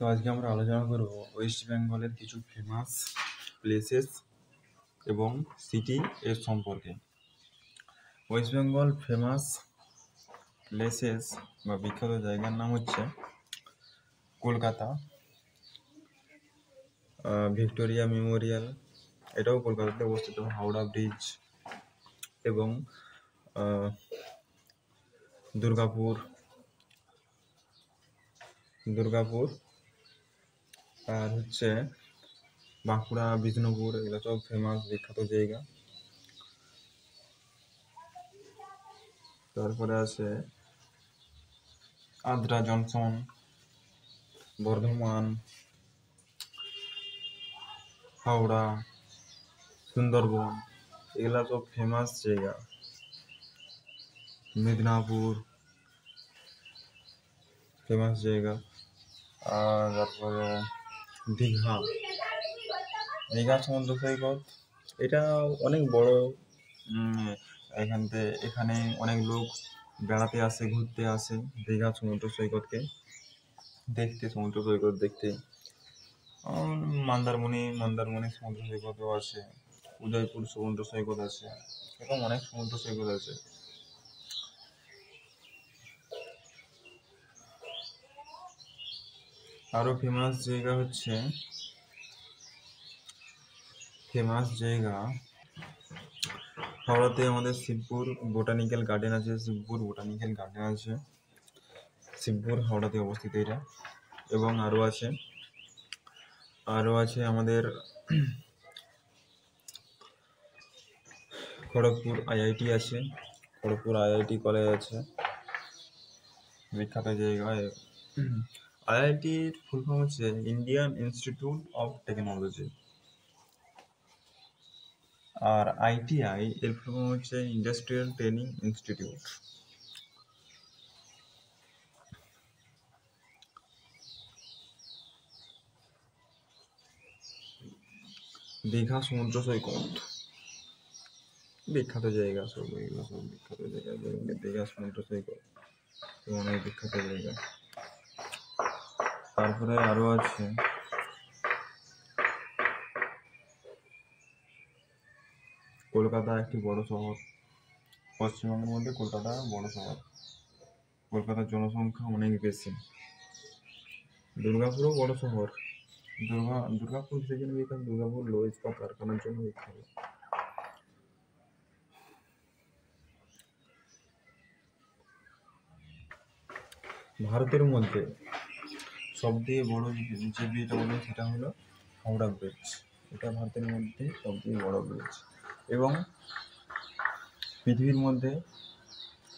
তো আজকে আমরা আলোচনা করব ওয়েস্ট বেঙ্গলের কিছু ফেমাস প্লেসেস এবং সিটি এর সম্পর্কে। ওয়েস্ট বেঙ্গল ফেমাস প্লেসেস বা বিখ্যাত জায়গার নাম হচ্ছে কলকাতা, ভিক্টোরিয়া মেমোরিয়াল, এটাও কলকাতাতে অবস্থিত, হাওড়া ব্রিজ এবং দুর্গাপুর আর হচ্ছে বাঁকুড়া, বিষ্ণুপুর, এগুলো সব ফেমাস বিখ্যাত জায়গা। তারপরে আছে আদ্রা জংশন, বর্ধমান, হাওড়া, সুন্দরবন, এগুলা সব ফেমাস জায়গা। মেদিনীপুর ফেমাস জায়গা। আর তারপরে দীঘা সমুদ্র সৈকত, এটা অনেক বড়। এখানে অনেক লোক বেড়াতে আসে, ঘুরতে আসে দীঘা সমুদ্র সৈকতকে দেখতে, সমুদ্র সৈকত দেখতে। মন্দারমণি সমুদ্র সৈকতও আছে, উদয়পুর সমুদ্র সৈকত আছে, এরকম অনেক সমুদ্র সৈকত আছে। আরো ফেমাস জায়গা হাওড়াতে আমাদের শিবপুর বোটানিক্যাল গার্ডেন আছে। শিবপুর হাওড়াতে অবস্থিত এটা। এবং আরো আছে আমাদের খড়গপুর আইআইটি আছে, খড়গপুর আইআইটি কলেজ আছে, বিখ্যাত জায়গায়। আইআইটির ফুল ফর্ম হচ্ছে ইন্ডিয়ান ইনস্টিটিউট অফ টেকনোলজি, আর আইটিআই এর ফুল ফর্ম হচ্ছে ইন্ডাস্ট্রিয়াল ট্রেনিং ইনস্টিটিউট। দীঘা সমুদ্র সৈকত বিখ্যাত জায়গা, এগুলো সব বিখ্যাত জায়গা। দীঘা সমুদ্র সৈকত অনেক বিখ্যাত জায়গা। তারপরে আরো আছে কলকাতা, একটি বড় শহর। পশ্চিমবঙ্গের মধ্যে কলকাতা বড় শহর। কলকাতার জনসংখ্যা অনেক বেশি। দুর্গাপুরও বড় শহর। দুর্গাপুর কিসের জন্য বিখ্যাত? দুর্গাপুর লো ইস্পাত কারখানার জন্য বিখ্যাত। ভারতের মধ্যে সবথেকে বড় যে ব্রিজটা বলবো সেটা হলো হাওড়া ব্রিজ। এটা ভারতের মধ্যে সবথেকে বড় ব্রিজ। এবং পৃথিবীর মধ্যে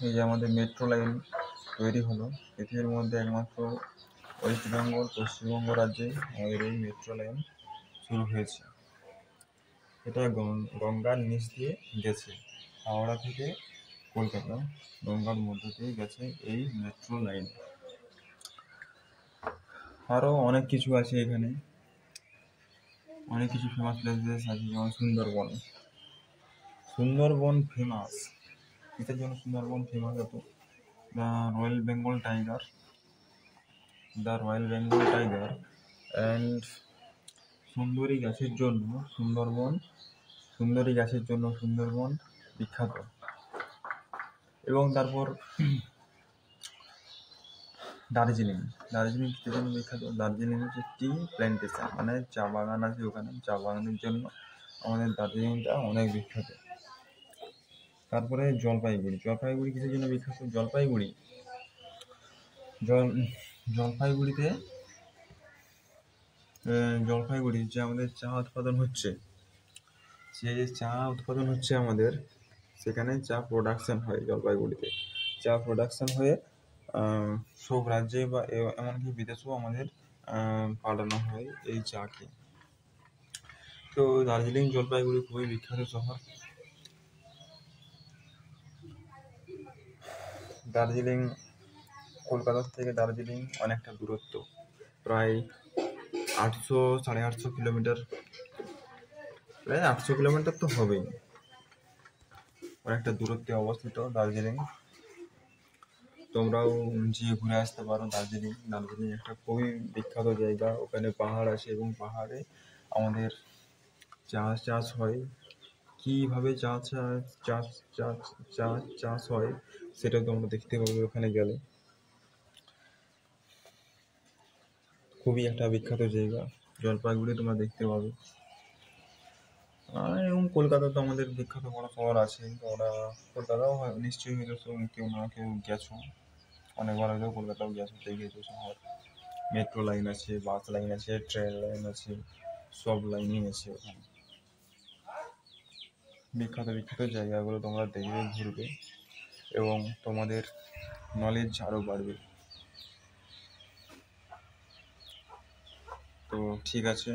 এই যে আমাদের মেট্রো লাইন তৈরি হলো, পৃথিবীর মধ্যে একমাত্র ওয়েস্ট বেঙ্গল, পশ্চিমবঙ্গ রাজ্যে আমাদের এই মেট্রো লাইন শুরু হয়েছে। এটা গঙ্গার নিচ দিয়ে গেছে, হাওড়া থেকে কলকাতা গঙ্গার মধ্য দিয়ে গেছে এই মেট্রো লাইন। আরও অনেক কিছু আছে এখানে, অনেক কিছু ফেমাস প্লেসেস আছে, যেমন সুন্দরবন ফেমাস। কিসের জন্য সুন্দরবন ফেমাস? হতো the royal Bengal tiger and সুন্দরী গাছের জন্য সুন্দরবন বিখ্যাত। এবং তারপর দার্জিলিং কিসের জন্য বিখ্যাত? দার্জিলিং হচ্ছে টি প্ল্যান্টেশন, মানে চা বাগান আছে ওখানে, চা বাগানের জন্য আমাদের দার্জিলিংটা অনেক বিখ্যাত। তারপরে জলপাইগুড়ি কিসের জন্য বিখ্যাত? জলপাইগুড়ি যে আমাদের চা উৎপাদন হচ্ছে আমাদের সেখানে চা প্রোডাকশন হয়। জলপাইগুড়িতে চা প্রোডাকশন হয়ে সব রাজ্যে বা এমনকি বিদেশেও আমাদের পাঠানো হয় এই চাকে। তো দার্জিলিং জলপাইগুড়ি খুবই বিখ্যাত শহর। দার্জিলিং, কলকাতার থেকে দার্জিলিং অনেকটা দূরত্ব, প্রায় 800-850 কিলোমিটার, প্রায় 800 কিলোমিটার তো হবেই। অনেকটা দূরত্বে অবস্থিত দার্জিলিং। তোমরাও যেয়ে ঘুরে আসতে পারো। দার্জিলিং দার্জিলিং একটা খুবই বিখ্যাত জায়গা, ওখানে পাহাড় আছে এবং পাহাড়ে আমাদের চাষ হয়। কীভাবে চাষ চাষ চাষ হয় সেটা তোমরা দেখতে পাবে ওখানে গেলে। খুবই একটা বিখ্যাত জায়গা, জলপাইগুড়ি তোমরা দেখতে পাবে। এবং কলকাতা তো আমাদের বিখ্যাত বড় শহর আছে, তোমরা কলকাতাও নিশ্চয়ই হয়তো কেউ না কেউ গেছো, অনেকবার হয়তো কলকাতাও গেছো, দেখেছো শহর। মেট্রো লাইন আছে, বাস লাইন আছে, ট্রেন লাইন আছে, সব লাইনই আছে ওখানে। বিখ্যাত বিখ্যাত জায়গাগুলো তোমরা দেখবে, ঘুরবে এবং তোমাদের নলেজ আরও বাড়বে। তো ঠিক আছে।